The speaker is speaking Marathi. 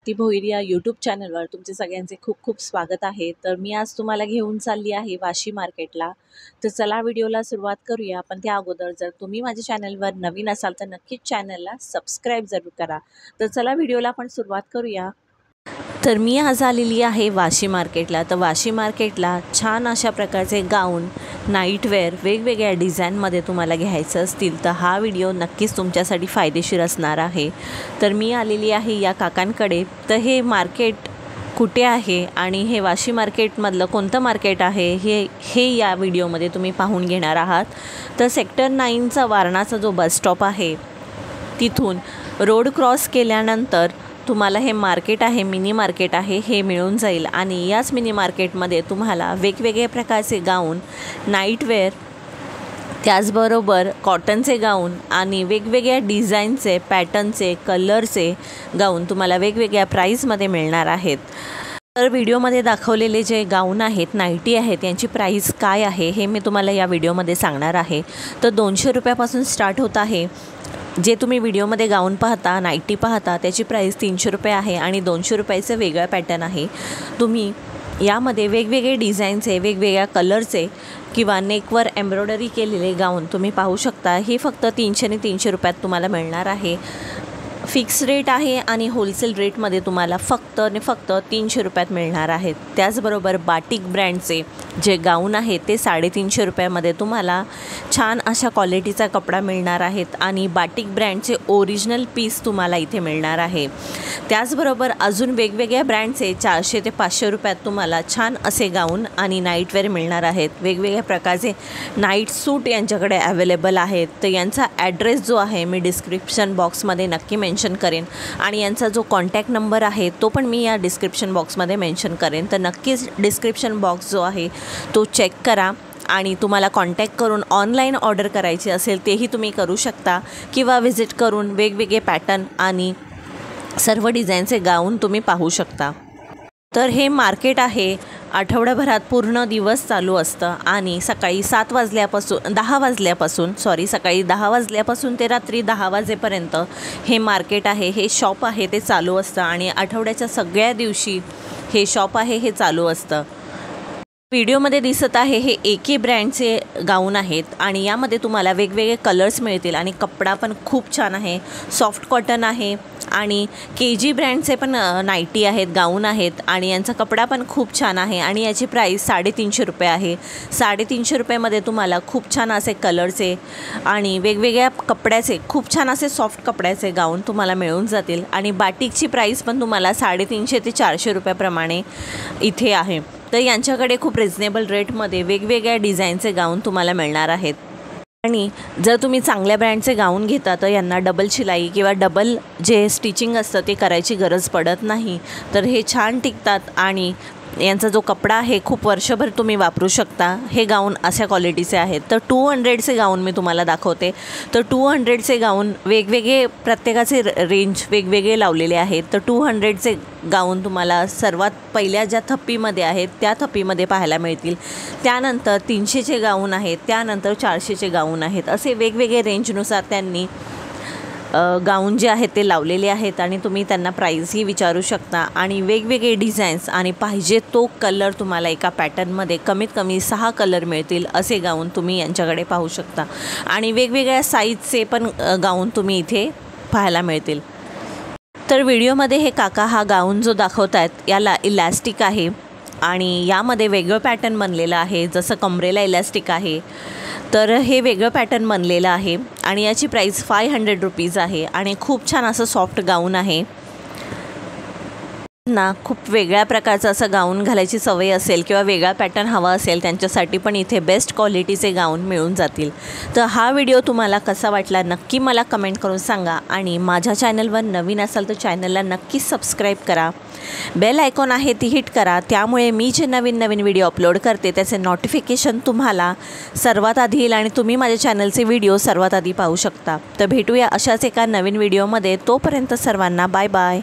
ती भोईर या यूट्यूब चॅनलवर तुमचे सगळ्यांचे खूप खूप स्वागत आहे। तर मी आज तुम्हाला घेऊन चालली आहे वाशी मार्केटला। तर चला व्हिडिओला सुरुवात करूया। पण त्या अगोदर जर तुम्ही माझ्या चॅनलवर नवीन असाल तर नक्कीच चॅनलला सबस्क्राइब जरूर करा। तर चला व्हिडिओला आपण सुरुवात करूया। तर मी आज आलेली आहे वाशी मार्केटला। तर वाशी मार्केटला छान अशा प्रकारचे गाऊन नाईटवेअर वेगवेगळ्या डिझाईनमध्ये तुम्हाला घ्यायचं असतील तर हा व्हिडिओ नक्कीच तुमच्यासाठी फायदेशीर असणार आहे। तर मी आलेली आहे या काकांकडे। तर हे मार्केट कुठे आहे आणि हे वाशी मार्केटमधलं कोणतं मार्केट आहे हे या व्हिडिओमध्ये तुम्ही पाहून घेणार आहात। तर सेक्टर 9चा वारणाचा जो बस स्टॉप आहे तिथून रोड क्रॉस केल्यानंतर तुम्हाला हे मार्केट आहे, मिनी मार्केट आहे, हे मिळून जाईल। आणि याच मिनी मार्केटमध्ये तुम्हाला वेगवेगळे प्रकारचे गाऊन नाईटवेअर त्याचबरोबर कॉटनचे गाऊन आणि वेगवेगळ्या डिझाईनचे पॅटर्नचे कलरचे गाऊन तुम्हाला वेगवेगळ्या प्राईसमध्ये मिळणार आहेत। तर व्हिडिओमध्ये दाखवलेले जे गाऊन आहेत नाईटी आहेत यांची प्राईस काय आहे हे मी तुम्हाला या व्हिडिओमध्ये सांगणार आहे। तर 200 रुपयापासून स्टार्ट होत आहे। जे तुम्ही व्हिडिओमध्ये गाऊन पाहता नाईटी पाहता त्याची प्राईस 300 रुपये आहे आणि 200 रुपयाचं वेगळं पॅटर्न आहे। तुम्ही यामध्ये वेगवेगळे डिझाईनचे वेगवेगळ्या कलरचे किंवा नेकवर एम्ब्रॉयडरी केलेले गाऊन तुम्ही पाहू शकता। हे फक्त 300 आणि 300 रुपयात तुम्हाला मिळणार आहे। फिक्स रेट आहे आणि होलसेल रेटमध्ये तुम्हाला फक्त 300 रुपयात मिळणार आहेत। त्याचबरोबर बाटिक ब्रँडचे जे गाऊन आहेत ते 350 रुपयामध्ये तुम्हाला छान अशा क्वालिटीचा कपडा मिळणार आहेत आणि बाटिक ब्रँडचे ओरिजिनल पीस तुम्हाला इथे मिळणार आहे। त्याचबरोबर अजून वेगवेगळ्या ब्रँडचे 400 ते 500 रुपयात तुम्हाला छान असे गाऊन आणि नाईटवेअर मिळणार आहेत। वेगवेगळ्या प्रकारचे नाईट सूट यांच्याकडे अवेलेबल आहेत। तर यांचा ॲड्रेस जो आहे मी डिस्क्रिप्शन बॉक्समध्ये नक्की मेन्शन करेन आणि यांचा जो कॉन्टॅक्ट नंबर आहे तो पण मी या डिस्क्रिप्शन बॉक्समध्ये मेन्शन करेन। तर नक्कीच डिस्क्रिप्शन बॉक्स जो आहे तो चेक करा आणि तुम्हाला कॉन्टॅक्ट करून ऑनलाईन ऑर्डर करायची असेल तेही तुम्ही करू शकता किंवा व्हिजिट करून वेगवेगळे पॅटर्न आणि सर्व डिझाईनचे गाऊन तुम्ही पाहू शकता। तर हे मार्केट आहे आठवड्याभरात पूर्ण दिवस चालू असतं आणि सकाळी 10 वाजल्यापासून ते रात्री 10 वाजेपर्यंत हे मार्केट आहे, हे शॉप आहे ते चालू असतं आणि आठवड्याच्या सगळ्या दिवशी हे शॉप आहे हे चालू असतं। व्हिडिओमध्ये दिसत आहे हे एके ब्रँडचे गाऊन आहेत आणि यामध्ये तुम्हाला वेगवेगळे कलर्स मिळतील आणि कपडा पण खूप छान आहे, सॉफ्ट कॉटन आहे आणि KG ब्रँडचे पण नाईटी आहेत गाऊन आहेत आणि यांचा कपडा पण खूप छान आहे आणि याची प्राईस 350 रुपये आहे। 350 रुपयामध्ये तुम्हाला खूप छान असे कलरचे आणि वेगवेगळ्या कपड्याचे खूप छान असे सॉफ्ट कपड्याचे गाऊन तुम्हाला मिळून जातील आणि बाटिकची प्राईस पण तुम्हाला 350 ते 400 रुपयाप्रमाणे इथे आहे। तर यांच्याकडे खूप रिजनेबल रेटमध्ये वेगवेगळ्या डिझाईनचे गाऊन तुम्हाला मिळणार आहेत आणि जर तुम्ही चांगल्या ब्रँडचे गाऊन घेता तर यांना डबल शिलाई किंवा डबल जे स्टिचिंग असतं ते करायची गरज पडत नाही। तर हे छान टिकतात आणि यांचा जो कपडा आहे खूप वर्षभर तुम्ही वापरू शकता। हे गाऊन अशा क्वालिटीचे आहेत। तर 200चे गाऊन मी तुम्हाला दाखवते। तर 200चे गाऊन वेगवेगळे प्रत्येकाचे रेंज वेगवेगळे लावलेले आहेत। तर 200चे गाऊन तुम्हाला सर्वात पहिल्या ज्या थप्पीमध्ये आहेत त्या थप्पीमध्ये पाहायला मिळतील। त्यानंतर 300चे गाऊन आहेत, त्यानंतर 400चे गाऊन आहेत। असे वेगवेगळे रेंजनुसार त्यांनी गाऊन जे आहेत ते लावलेले आहेत आणि तुम्ही त्यांना प्राईसही विचारू शकता आणि वेगवेगळे डिझाईन्स आणि पाहिजे तो कलर तुम्हाला एका पॅटर्नमध्ये कमीत कमी 6 कलर मिळतील असे गाऊन तुम्ही यांच्याकडे पाहू शकता आणि वेगवेगळ्या साईजचे पण गाऊन तुम्ही इथे पाहायला मिळतील। तर व्हिडिओमध्ये हे काका हा गाऊन जो दाखवत आहेत याला इलॅस्टिक आहे आणि यामध्ये वेगळं पॅटर्न बनलेलं आहे, जसं कमरेला इलॅस्टिक आहे तर हे वेगळं पॅटर्न बनलेलं आहे आणि याची प्राईस 500 रुपीज आहे आणि खूप छान असं सॉफ्ट गाऊन आहे ना। खूप वेगळ्या प्रकारचं असं गाऊन घालायची सवय असेल किंवा वेगळा पॅटर्न हवा असेल त्यांच्यासाठी पण इथे बेस्ट क्वालिटीचे गाऊन मिळून जातील। तर हा व्हिडिओ तुम्हाला कसा वाटला नक्की मला कमेंट करून सांगा आणि माझ्या चॅनलवर नवीन असाल तर चॅनलला नक्कीच सबस्क्राईब करा। बेल आयकॉन आहे ती हिट करा, त्यामुळे मी जे नवीन व्हिडिओ अपलोड करते त्याचे नोटिफिकेशन तुम्हाला सर्वात आधी येईल आणि तुम्ही माझ्या चॅनलचे व्हिडिओ सर्वात आधी पाहू शकता। तर भेटूया अशाच एका नवीन व्हिडिओमध्ये। तोपर्यंत सर्वांना बाय बाय।